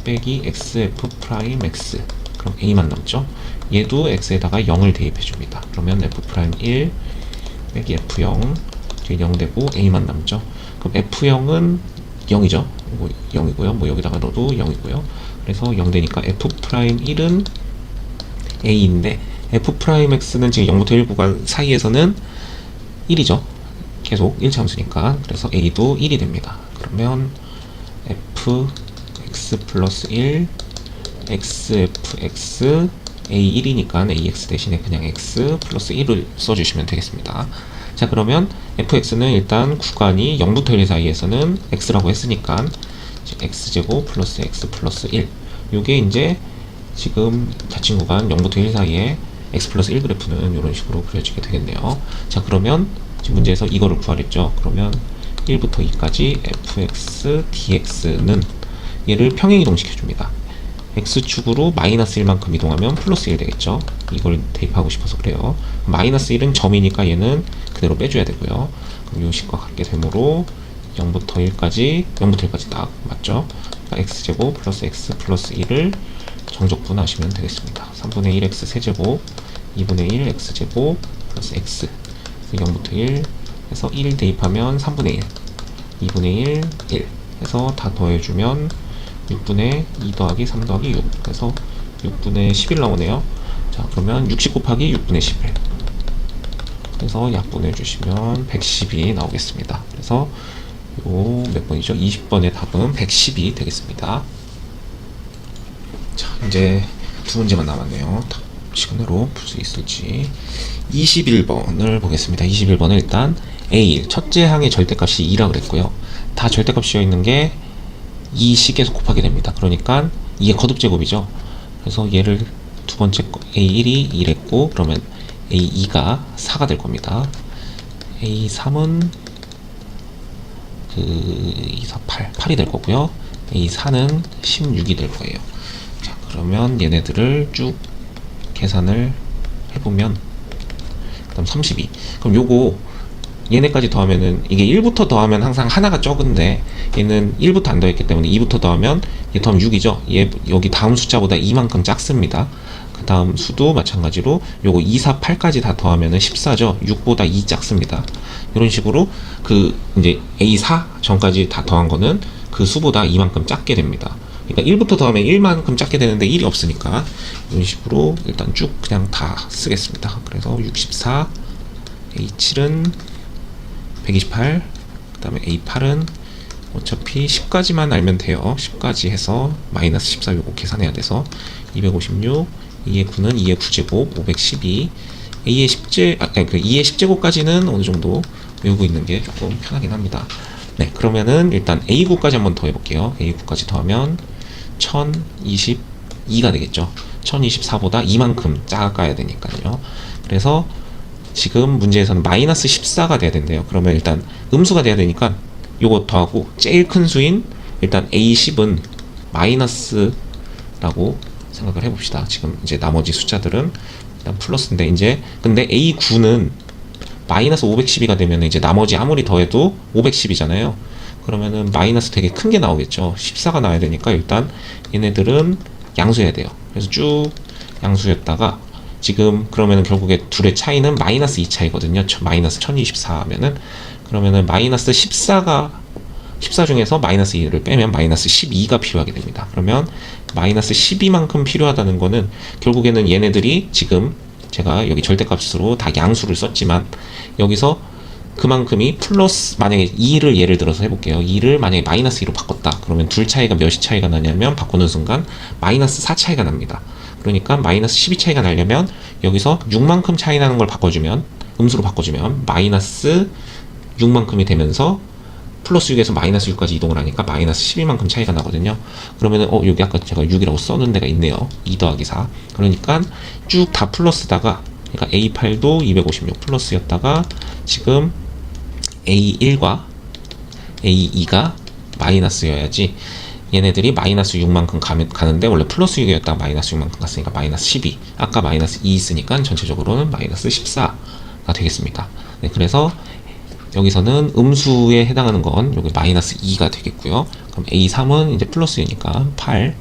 빼기 xf 프라임 x, 그럼 a만 남죠. 얘도 x에다가 0을 대입해 줍니다. 그러면 f 프라임 1 빼기 f0 뒤에 0 되고 a만 남죠. 그럼 f0은 0이죠. 0이고요. 여기다가 넣어도 0이고요. 그래서 0 되니까 f 프라임 1은 a인데 f 프라임 x는 지금 0부터 1 구간 사이에서는 1이죠. 계속 1차 함수니까. 그래서 a도 1이 됩니다. 그러면 f x 플러스 1 xfx a1이니까 ax 대신에 그냥 x 플러스 1을 써주시면 되겠습니다. 자, 그러면 fx는 일단 구간이 0부터 1 사이에서는 x라고 했으니까 x제곱 플러스 x 플러스 1, 요게 이제 지금 닫힌 구간 0부터 1 사이에 x 플러스 1 그래프는 이런 식으로 그려지게 되겠네요. 자, 그러면 지금 문제에서 이거를 구하랬죠. 그러면 1부터 2까지 fx dx는 얘를 평행 이동시켜 줍니다. x축으로 마이너스 1만큼 이동하면 플러스 1 되겠죠. 이걸 대입하고 싶어서 그래요. 마이너스 1은 점이니까 얘는 그대로 빼줘야 되고요. 그럼 요 식과 같게 되므로 0부터 1까지 딱 맞죠. 그러니까 x제곱 플러스 x 플러스 1을 정적분하시면 되겠습니다. 3분의 1 x 세제곱 2분의 1 x제곱 플러스 x 0부터 1 해서 1 대입하면 3분의 1 2분의 1 1 해서 다 더해주면 6분의 2 더하기 3 더하기 6 그래서 6분의 11 나오네요. 자, 그러면 60 곱하기 6분의 11 그래서 약분해 주시면 110이 나오겠습니다. 그래서 요 몇 번이죠? 20번의 답은 110이 되겠습니다. 자, 이제 두 문제만 남았네요. 시간으로 풀 수 있을지. 21번을 보겠습니다. 21번은 일단 A1 첫째 항의 절대값이 2라 그랬고요. 다 절대값이어 있는 게 이 식에서 곱하게 됩니다. 그러니까 이게 거듭제곱이죠. 그래서 얘를 두 번째 거 A1이 2랬고 그러면 A2가 4가 될 겁니다. A3은 2, 4, 8이 될 거고요. A4는 16이 될 거예요. 자, 그러면 얘네들을 쭉 계산을 해보면 그다음 32. 그럼 요거 얘네까지 더하면은 이게 1부터 더하면 항상 하나가 적은데 얘는 1부터 안 더했기 때문에 2부터 더하면 얘 더하면 6이죠. 얘 여기 다음 숫자보다 2만큼 작습니다. 그 다음 수도 마찬가지로 요거 2, 4, 8까지 다 더하면은 14죠. 6보다 2 작습니다. 이런 식으로 그 이제 A4 전까지 다 더한 거는 그 수보다 2만큼 작게 됩니다. 그러니까 1부터 더하면 1만큼 작게 되는데 1이 없으니까 이런 식으로 일단 쭉 그냥 다 쓰겠습니다. 그래서 64, A7은 128, 그 다음에 A8은 어차피 10까지만 알면 돼요. 10까지 해서 마이너스 14 요거 계산해야 돼서 256, 2의 9는 2의 9제곱 512, A의 2의 10제곱까지는 어느 정도 외우고 있는 게 조금 편하긴 합니다. 네, 그러면은 일단 A9까지 한번 더 해볼게요. A9까지 더하면 1022가 되겠죠. 1024보다 2만큼 작아야 되니까요. 그래서 지금 문제에서는 마이너스 14가 돼야 된대요. 그러면 일단 음수가 돼야 되니까 요거 더하고 제일 큰 수인 일단 A10은 마이너스라고 생각을 해봅시다. 지금 이제 나머지 숫자들은 일단 플러스인데 이제 근데 A9는 마이너스 512가 되면 이제 나머지 아무리 더해도 510이잖아요. 그러면은 마이너스 되게 큰 게 나오겠죠. 14가 나와야 되니까 일단 얘네들은 양수해야 돼요. 그래서 쭉 양수했다가 지금 그러면은 결국에 둘의 차이는 마이너스 2 차이거든요. 마이너스 1024 하면은 그러면은 마이너스 14가 14 중에서 마이너스 2를 빼면 마이너스 12가 필요하게 됩니다. 그러면 마이너스 12만큼 필요하다는 거는 결국에는 얘네들이 지금 제가 여기 절대값으로 다 양수를 썼지만 여기서 그만큼이 플러스, 만약에 2를 예를 들어서 해볼게요. 2를 만약에 마이너스 2로 바꿨다. 그러면 둘 차이가 몇이 차이가 나냐면 바꾸는 순간 마이너스 4 차이가 납니다. 그러니까 마이너스 12 차이가 나려면 여기서 6만큼 차이 나는 걸 바꿔주면, 음수로 바꿔주면 마이너스 6만큼이 되면서 플러스 6에서 마이너스 6까지 이동을 하니까 마이너스 12만큼 차이가 나거든요. 그러면은 여기 아까 제가 6이라고 써놓은 데가 있네요. 2 더하기 4. 그러니까 쭉 다 플러스다가, 그러니까 A8도 256 플러스였다가 지금 A1과 A2가 마이너스여야지 얘네들이 마이너스 6만큼 가는데 원래 플러스 6이었다가 마이너스 6만큼 갔으니까 마이너스 12. 아까 마이너스 2 있으니까 전체적으로는 마이너스 14가 되겠습니다. 네, 그래서 여기서는 음수에 해당하는 건 여기 마이너스 2가 되겠고요. 그럼 A3은 이제 플러스 2니까 8.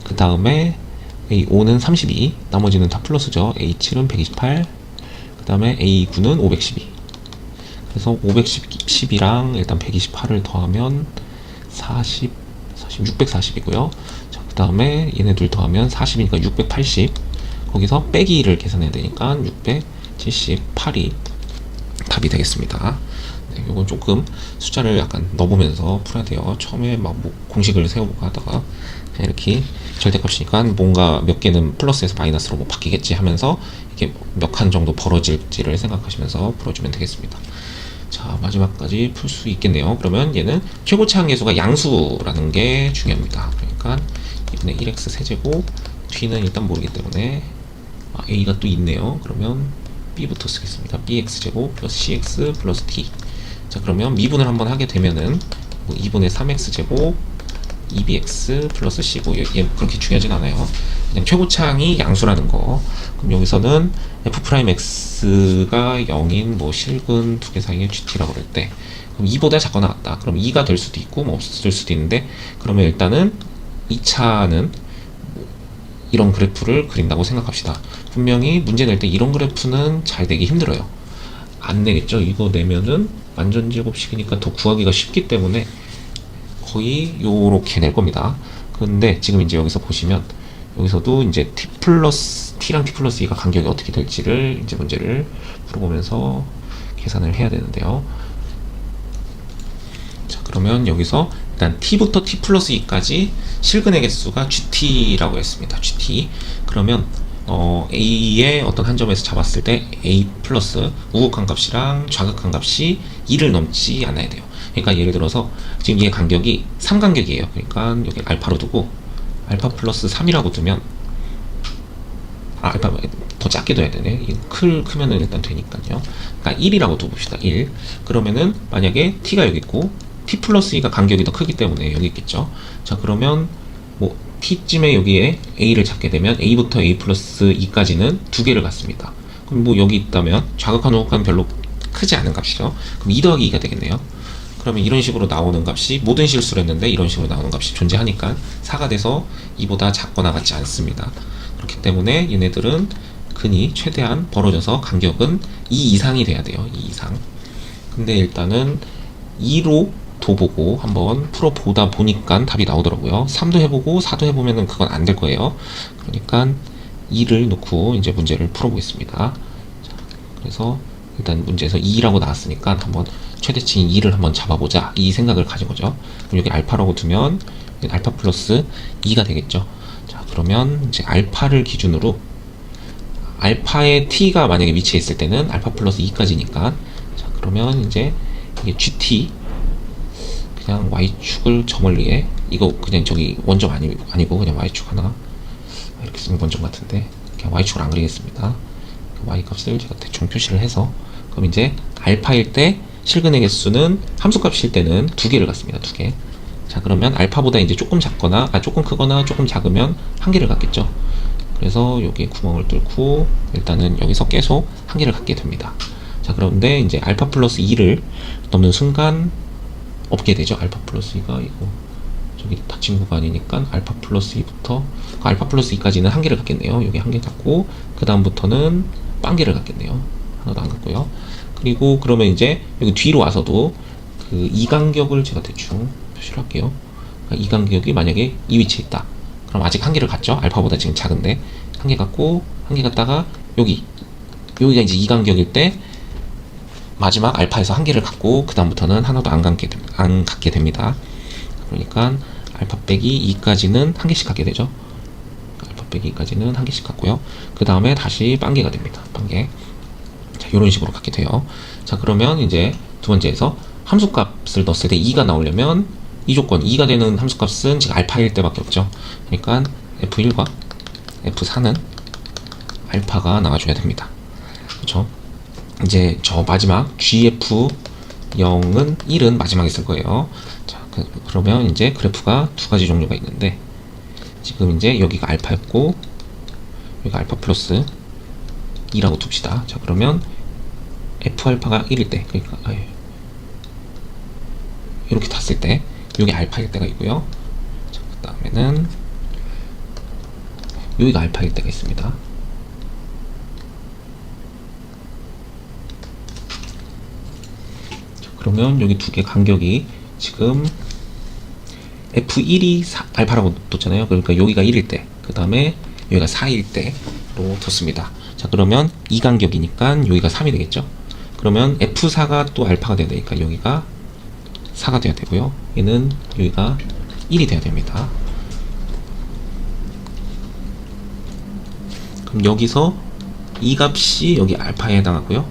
그 다음에 A5는 32. 나머지는 다 플러스죠. A7은 128. 그 다음에 A9는 512. 그래서 510이랑 일단 128을 더하면 640이고요. 자, 그 다음에 얘네들 더하면 40이니까 680. 거기서 빼기 1을 계산해야 되니까 678이 답이 되겠습니다. 네, 요건 조금 숫자를 약간 넣어보면서 풀어야 돼요. 처음에 막 뭐 공식을 세워보고 하다가 그냥 이렇게 절대값이니까 뭔가 몇 개는 플러스에서 마이너스로 뭐 바뀌겠지 하면서 이게 몇 칸 정도 벌어질지를 생각하시면서 풀어주면 되겠습니다. 자, 마지막까지 풀 수 있겠네요. 그러면 얘는 최고치 한계수가 양수라는 게 중요합니다. 그러니까 이번에 1x 세제곱, 뒤는 일단 모르기 때문에 a가 또 있네요. 그러면 b부터 쓰겠습니다. bx제곱 플러스 cx 플러스 t. 자, 그러면 미분을 한번 하게 되면은 2분의 3x제곱 2bx 플러스 c고, 얘 그렇게 중요하진 않아요. 그냥 최고차항이 양수라는 거. 그럼 여기서는 f'x가 0인 뭐 실근 두 개 사이의 gt라고 그럴 때, 그럼 2보다 작거나 같다. 그럼 2가 될 수도 있고 뭐 없을 수도 있는데, 그러면 일단은 2차는 이런 그래프를 그린다고 생각합시다. 분명히 문제 낼 때 이런 그래프는 잘 내기 힘들어요. 안 내겠죠? 이거 내면은 완전제곱식이니까 더 구하기가 쉽기 때문에 거의 요렇게 낼 겁니다. 근데 지금 이제 여기서 보시면 여기서도 이제 t랑 t 플러스 2가 간격이 어떻게 될지를 이제 문제를 풀어보면서 계산을 해야 되는데요. 자, 그러면 여기서 일단 t부터 t 플러스 2까지 실근의 개수가 gt라고 했습니다. gt. 그러면 a의 어떤 한 점에서 잡았을 때 a 플러스 우극한 값이랑 좌극한 값이 2를 넘지 않아야 돼요. 그러니까 예를 들어서 지금 얘 간격이 3간격이에요. 그러니까 여기 알파로 두고 알파 플러스 3이라고 두면, 알파 더 작게 둬야 되네. 크면은 일단 되니까요. 그러니까 1이라고 둬봅시다. 1. 그러면은 만약에 t가 여기 있고 t 플러스 2가 간격이 더 크기 때문에 여기 있겠죠. 자, 그러면 뭐 t쯤에 여기에 a를 잡게 되면 a부터 a 플러스 2까지는 두 개를 갖습니다. 그럼 뭐 여기 있다면 좌극한 우극한 별로 크지 않은 값이죠. 그럼 2 더하기 2가 되겠네요. 그러면 이런 식으로 나오는 값이, 모든 실수를 했는데 이런 식으로 나오는 값이 존재하니까 4가 돼서 2보다 작거나 같지 않습니다. 그렇기 때문에 얘네들은 근이 최대한 벌어져서 간격은 2 이상이 돼야 돼요. 2 이상. 근데 일단은 2로 둬보고 한번 풀어보다 보니까 답이 나오더라고요. 3도 해보고 4도 해보면은 그건 안 될 거예요. 그러니까 2를 놓고 이제 문제를 풀어보겠습니다. 자, 그래서 일단 문제에서 2라고 나왔으니까 한번 최대치인 2를 한번 잡아보자, 이 생각을 가진 거죠. 그럼 여기 알파라고 두면 알파 플러스 2가 되겠죠. 자, 그러면 이제 알파를 기준으로 알파의 t가 만약에 위치해 있을 때는 알파 플러스 2까지니까, 자, 그러면 이제 이게 gt, 그냥 y축을 저 멀리에, 이거 그냥 저기 원점 아니고 그냥 y축 하나 이렇게 쓰면 원점 같은데 그냥 y축을 안 그리겠습니다. y 값을 제가 대충 표시를 해서, 그럼 이제 알파일 때 실근의 개수는 함수값일 때는 두 개를 갖습니다. 두 개. 자, 그러면 알파보다 이제 조금 작거나 조금 크거나 조금 작으면 한 개를 갖겠죠. 그래서 여기에 구멍을 뚫고 일단은 여기서 계속 한 개를 갖게 됩니다. 자, 그런데 이제 알파 플러스 2를 넘는 순간 없게 되죠. 알파 플러스 2가 이거 저기 닫힌 구간이니까 알파 플러스 2부터 알파 플러스 2까지는 한 개를 갖겠네요. 여기 한 개 갖고 그 다음부터는 빵 개를 갖겠네요. 하나도 안 갖고요. 그리고 그러면 이제 여기 뒤로 와서도 그 이 간격을 제가 대충 표시를 할게요. 그러니까 이 간격이 만약에 이 위치에 있다. 그럼 아직 한 개를 갖죠. 알파보다 지금 작은데 한 개 갖고 한 개 갖다가 여기 여기가 이제 이간격일 때 마지막 알파에서 한 개를 갖고 그 다음부터는 하나도 안 갖게 됩니다. 그러니까 알파 빼기 2까지는 한 개씩 갖게 되죠. 알파 빼기 2까지는 한 개씩 갖고요. 그 다음에 다시 빵개가 됩니다. 빵개. 자, 이런 식으로 갖게 돼요. 자, 그러면 이제 두 번째에서 함수값을 넣었을 때 2가 나오려면 이 조건 2가 되는 함수값은 지금 알파일 때밖에 없죠. 그러니까 F1과 F4는 알파가 나와줘야 됩니다. 그렇죠? 이제 저 마지막 GF0은 1은 마지막에 쓸 거예요. 자, 그러면 이제 그래프가 두 가지 종류가 있는데 지금 이제 여기가 알파였고 여기가 알파 플러스 2라고 둡시다. 자, 그러면 F 알파가 1일 때, 그러니까 이렇게 탔을 때 여기 알파일 때가 있고요. 자, 그 다음에는 여기가 알파일 때가 있습니다. 그러면 여기 두 개 간격이 지금 F1이 알파라고 뒀잖아요. 그러니까 여기가 1일 때, 그 다음에 여기가 4일 때로 뒀습니다. 자, 그러면 이 간격이니까 여기가 3이 되겠죠. 그러면 F4가 또 알파가 돼야 되니까 여기가 4가 돼야 되고요. 얘는 여기가 1이 돼야 됩니다. 그럼 여기서 이 값이 여기 알파에 해당하고요.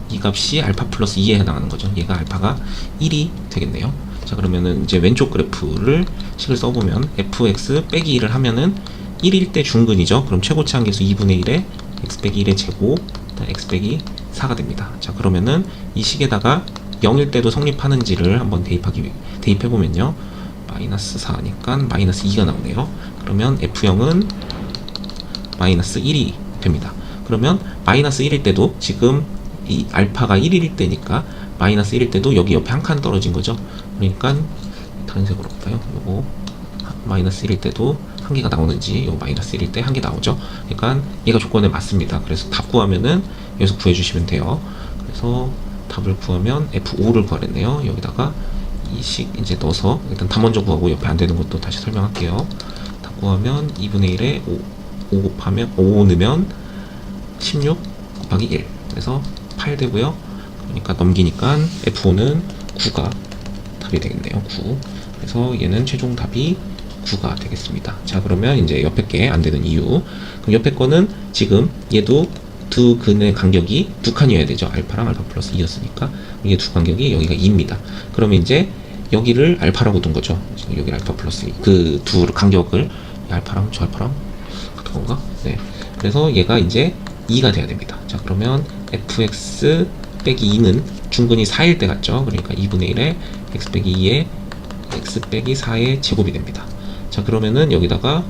이 값이 알파 플러스 2에 해당하는 거죠. 얘가 알파가 1이 되겠네요. 자, 그러면은 이제 왼쪽 그래프를 식을 써보면 fx 빼기 1을 하면은 1일 때 중근이죠. 그럼 최고치 한계수 2분의 1에 x 빼기 1의 제곱 x 빼기 4가 됩니다. 자, 그러면은 이 식에다가 0일 때도 성립하는지를 한번 대입해보면요. 마이너스 4니까 마이너스 2가 나오네요. 그러면 f0은 마이너스 1이 됩니다. 그러면 마이너스 1일 때도 지금 이 알파가 1일 때니까 마이너스 1일 때도 여기 옆에 한 칸 떨어진 거죠. 그러니까 다른 색으로 볼까요? 요거 마이너스 1일 때도 한 개가 나오는지, 요 마이너스 1일 때 한 개 나오죠. 그러니까 얘가 조건에 맞습니다. 그래서 답 구하면은 여기서 구해주시면 돼요. 그래서 답을 구하면 F5를 구하랬네요. 여기다가 이 식 이제 넣어서 일단 답 먼저 구하고 옆에 안 되는 것도 다시 설명할게요. 답 구하면 2분의 1에 5 곱하면 5 넣으면 16 곱하기 1. 그래서 8 되고요. 그러니까 넘기니까 F5는 9가 답이 되겠네요. 9. 그래서 얘는 최종 답이 9가 되겠습니다. 자, 그러면 이제 옆에 게 안 되는 이유. 그럼 옆에 거는 지금 얘도 두 근의 간격이 두 칸이어야 되죠. 알파랑 알파 플러스 2였으니까. 이게 두 간격이 여기가 2입니다. 그러면 이제 여기를 알파라고 둔 거죠. 여기 알파 플러스 2. 그 두 간격을 알파랑 저 알파랑 같은 건가? 네. 그래서 얘가 이제 2가 돼야 됩니다. 자, 그러면 fx 빼기 2는 중근이 4일 때 같죠. 그러니까 2분의 1에 x 빼기 2에 x 빼기 4의 제곱이 됩니다. 자, 그러면은 여기다가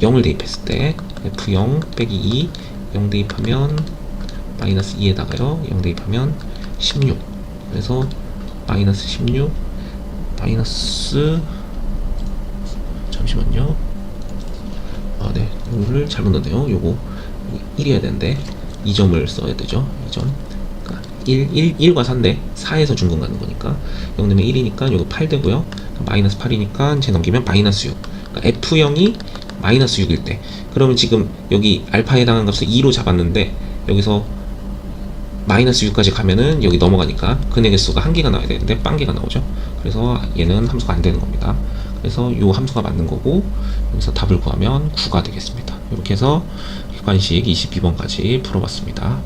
0을 대입했을 때 f0 빼기 2 0 대입하면 마이너스 2에다가요 0 대입하면 16. 그래서 마이너스 16 마이너스 잠시만요. 아, 네, 이거를 잘못 넣었네요. 요거 1이어야 되는데 2점을 써야 되죠. 2점. 그러니까 1과 4인데 4에서 중근 가는 거니까 0 되면 1이니까 요거 8 되고요. 마이너스 8이니까 제 넘기면 마이너스 6. 그러니까 F0이 마이너스 6일 때, 그러면 지금 여기 알파에 해당하는 값을 2로 잡았는데 여기서 마이너스 6까지 가면은 여기 넘어가니까 근의 개수가 한 개가 나와야 되는데 빵개가 나오죠. 그래서 얘는 함수가 안 되는 겁니다. 그래서 요 함수가 맞는 거고 여기서 답을 구하면 9가 되겠습니다. 이렇게 해서 객관식 22번까지 풀어봤습니다.